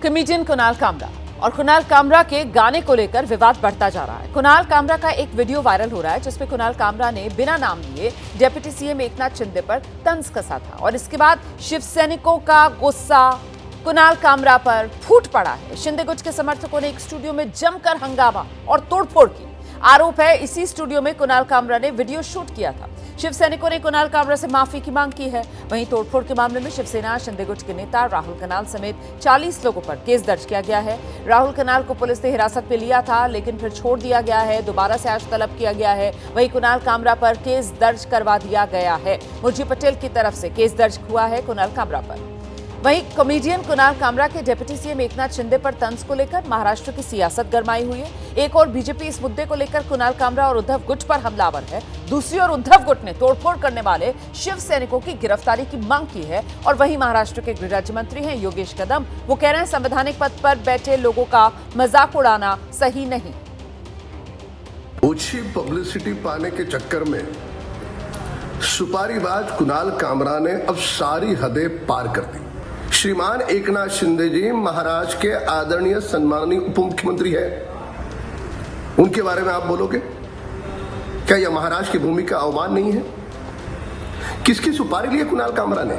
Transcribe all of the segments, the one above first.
Comedian Kunal Kamra और कुणाल कामरा के गाने को लेकर विवाद बढ़ता जा रहा है। कुणाल कामरा का एक वीडियो वायरल हो रहा है जिसमें कुणाल कामरा ने बिना नाम लिए डिप्टी सीएम एकनाथ शिंदे पर तंज कसा था और इसके बाद शिव सैनिकों का गुस्सा कुणाल कामरा पर फूट पड़ा है। शिंदे गुट के समर्थकों ने एक स्टूडियो में जमकर हंगामा और तोड़फोड़ की। आरोप है इसी स्टूडियो में कुणाल कामरा ने वीडियो शूट किया था। शिव सैनिकों ने कुणाल कामरा से माफी की मांग की है। वहीं तोड़फोड़ के मामले में शिवसेना शिंदे गुट के नेता राहुल कनाल समेत 40 लोगों पर केस दर्ज किया गया है। राहुल कनाल को पुलिस ने हिरासत में लिया था लेकिन फिर छोड़ दिया गया है। दोबारा से आज तलब किया गया है। वहीं कुणाल कामरा पर केस दर्ज करवा दिया गया है। मुर्जी पटेल की तरफ से केस दर्ज हुआ है कुणाल कामरा पर। वहीं कॉमेडियन कुणाल कामरा के डिप्टी सीएम एकनाथ शिंदे पर तंज को लेकर महाराष्ट्र की सियासत गरमाई हुई है। एक और बीजेपी इस मुद्दे को लेकर कुणाल कामरा और उद्धव गुट पर हमलावर है। दूसरी ओर उद्धव गुट ने तोड़फोड़ करने वाले शिव सैनिकों की गिरफ्तारी की मांग की है। और वहीं महाराष्ट्र के गृह राज्य मंत्री हैं योगेश कदम, वो कह रहे हैं संवैधानिक पद पर बैठे लोगों का मजाक उड़ाना सही नहीं। ओछी पब्लिसिटी पाने के चक्कर में सुपारीबाज कुणाल कामरा ने अब सारी हदें पार कर दी। श्रीमान एकनाथ शिंदे जी महाराष्ट्र के आदरणीय सम्माननीय उप मुख्यमंत्री है, उनके बारे में आप बोलोगे? क्या यह महाराष्ट्र की भूमि का अवमान नहीं है? किसकी सुपारी ली कुणाल कामरा ने?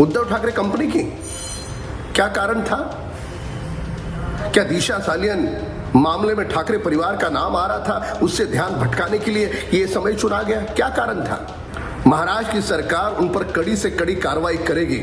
उद्धव ठाकरे कंपनी की? क्या कारण था? क्या दिशा सालियन मामले में ठाकरे परिवार का नाम आ रहा था, उससे ध्यान भटकाने के लिए यह समय चुना गया? क्या कारण था? महाराष्ट्र की सरकार उन पर कड़ी से कड़ी कार्रवाई करेगी।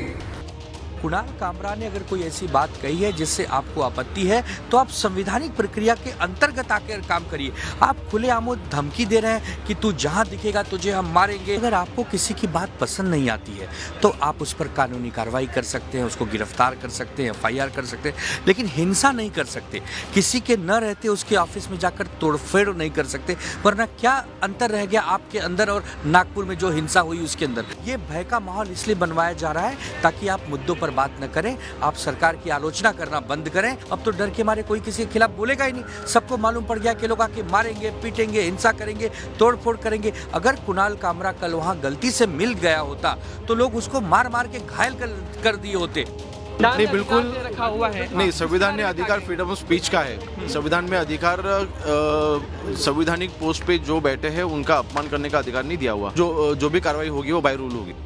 कुणाल कामरा ने अगर कोई ऐसी बात कही है जिससे आपको आपत्ति है तो आप संवैधानिक प्रक्रिया के अंतर्गत आकर काम करिए। आप खुलेआम धमकी दे रहे हैं कि तू जहां दिखेगा तुझे हम मारेंगे। अगर आपको किसी की बात पसंद नहीं आती है तो आप उस पर कानूनी कार्रवाई कर सकते हैं, उसको गिरफ्तार कर सकते हैं, FIR कर सकते हैं, लेकिन हिंसा नहीं कर सकते। किसी के न रहते उसके ऑफिस में जाकर तोड़फोड़ नहीं कर सकते। वरना क्या अंतर रह गया आपके अंदर और नागपुर में जो हिंसा हुई उसके अंदर? ये भय का माहौल इसलिए बनवाया जा रहा है ताकि आप मुद्दों पर बात न करें, आप सरकार की आलोचना करना बंद करें। अब तो डर के मारे कोई किसी के खिलाफ बोलेगा ही नहीं। सबको मालूम पड़ गया कि लोग आके मारेंगे, पीटेंगे, हिंसा करेंगे, तोड़फोड़ करेंगे। अगर कुणाल कामरा कल वहां गलती से मिल गया होता तो लोग उसको मार मार के घायल कर दिए होते। नहीं, बिल्कुल रखा हुआ है। नहीं, संविधान में अधिकार फ्रीडम ऑफ स्पीच का है। संविधान में अधिकार संवैधानिक पोस्ट पे जो बैठे हैं उनका अपमान करने का अधिकार नहीं दिया हुआ। जो भी कार्रवाई होगी वो बाय रूल होगी।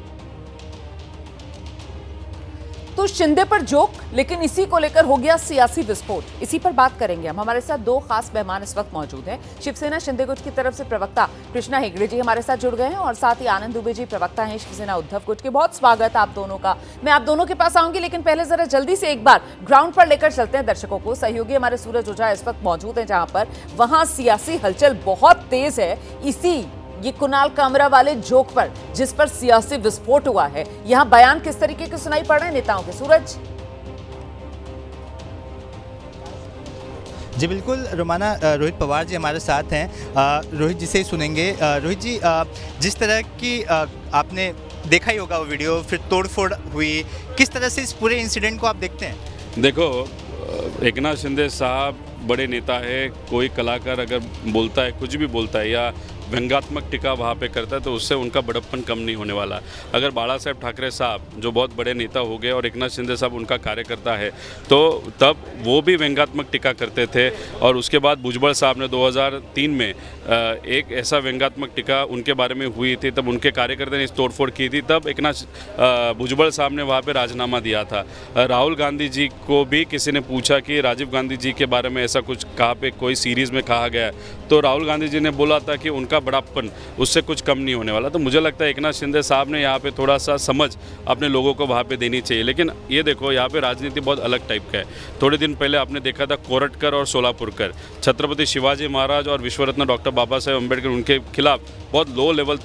तो शिंदे पर जोक, लेकिन इसी को लेकर हो गया सियासी विस्फोट। इसी पर बात करेंगे हम। हमारे साथ दो खास मेहमान इस वक्त मौजूद हैं। शिवसेना शिंदे गुट की तरफ से प्रवक्ता कृष्णा हेगड़े जी हमारे साथ जुड़ गए हैं और साथ ही आनंद दुबे जी प्रवक्ता हैं शिवसेना उद्धव गुट के। बहुत स्वागत आप दोनों का। मैं आप दोनों के पास आऊंगी, लेकिन पहले जरा जल्दी से एक बार ग्राउंड पर लेकर चलते हैं दर्शकों को। सहयोगी हमारे सूरज ओझा इस वक्त मौजूद है जहां पर वहां सियासी हलचल बहुत तेज है। ये कुणाल कामरा वाले जोक पर जिस पर सियासी विस्फोट हुआ है, यहां बयान किस तरीके के सुनाई पड़ रहे हैं नेताओं के? सूरज जी बिल्कुल रोमाना, रोहित पवार जी हमारे साथ हैं। रोहित जी से ही सुनेंगे। रोहित जी, जिस तरह की आपने देखा ही होगा वो वीडियो, फिर तोड़फोड़ हुई, किस तरह से इस पूरे इंसिडेंट को आप देखते हैं? देखो, एकनाथ शिंदे साहब बड़े नेता है। कोई कलाकार अगर बोलता है, कुछ भी बोलता है या व्यंग्यात्मक टीका वहाँ पे करता है तो उससे उनका बड़प्पन कम नहीं होने वाला। अगर बाला साहेब ठाकरे साहब जो बहुत बड़े नेता हो गए और एकनाथ शिंदे साहब उनका कार्यकर्ता है तो तब वो भी व्यंग्यात्मक टीका करते थे। और उसके बाद भुजबल साहब ने 2003 में एक ऐसा व्यंग्यात्मक टीका उनके बारे में हुई थी, तब उनके कार्यकर्ता ने इस तोड़फोड़ की थी। तब एकनाथ भुजबल साहब ने वहाँ पर राजीनामा दिया था। राहुल गांधी जी को भी किसी ने पूछा कि राजीव गांधी जी के बारे में ऐसा कुछ कहाँ पे कोई सीरीज़ में कहा गया तो राहुल गांधी जी ने बोला था कि उनका बड़ापन उससे कुछ कम नहीं होने वाला। तो मुझे लगता है एकनाथ शिंदे साहब ने यहाँ पे थोड़ा सा समझ अपने लोगों को वहाँ पे देनी चाहिए। लेकिन ये देखो, यहाँ पे राजनीति बहुत अलग टाइप का है। थोड़े दिन पहले आपने देखा था कोरटकर और सोलापुरकर, छत्रपति शिवाजी महाराज और विश्वरत्न डॉक्टर बाबा साहेब अम्बेडकर, उनके खिलाफ बहुत लो लेवल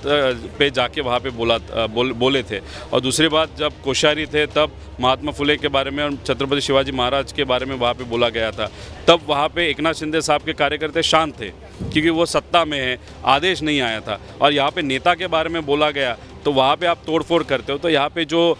पे जाके वहाँ पे बोले थे। और दूसरी बात, जब कोश्यारी थे तब महात्मा फुले के बारे में और छत्रपति शिवाजी महाराज के बारे में वहाँ पे बोला गया था। तब वहाँ पे एकनाथ शिंदे साहब के कार्यकर्ता शांत थे क्योंकि वो सत्ता में है, आदेश नहीं आया था। और यहाँ पे नेता के बारे में बोला गया तो वहाँ पे आप तोड़फोड़ करते हो। तो यहाँ पे जो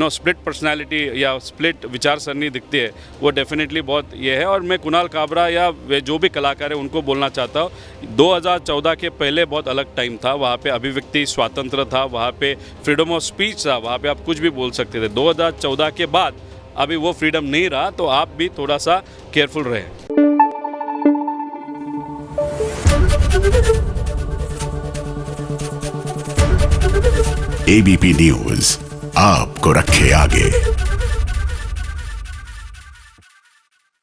स्प्लिट पर्सनालिटी या स्प्लिट विचार सरणी दिखती है वो डेफिनेटली बहुत ये है। और मैं कुणाल कामरा या वे जो भी कलाकार है उनको बोलना चाहता हूँ, 2014 के पहले बहुत अलग टाइम था। वहाँ पे अभिव्यक्ति स्वातंत्र था, वहाँ पे फ्रीडम ऑफ स्पीच था, वहाँ पे आप कुछ भी बोल सकते थे। 2014 के बाद अभी वो फ्रीडम नहीं रहा, तो आप भी थोड़ा सा केयरफुल रहें। एबीपी न्यूज आपको रखे आगे।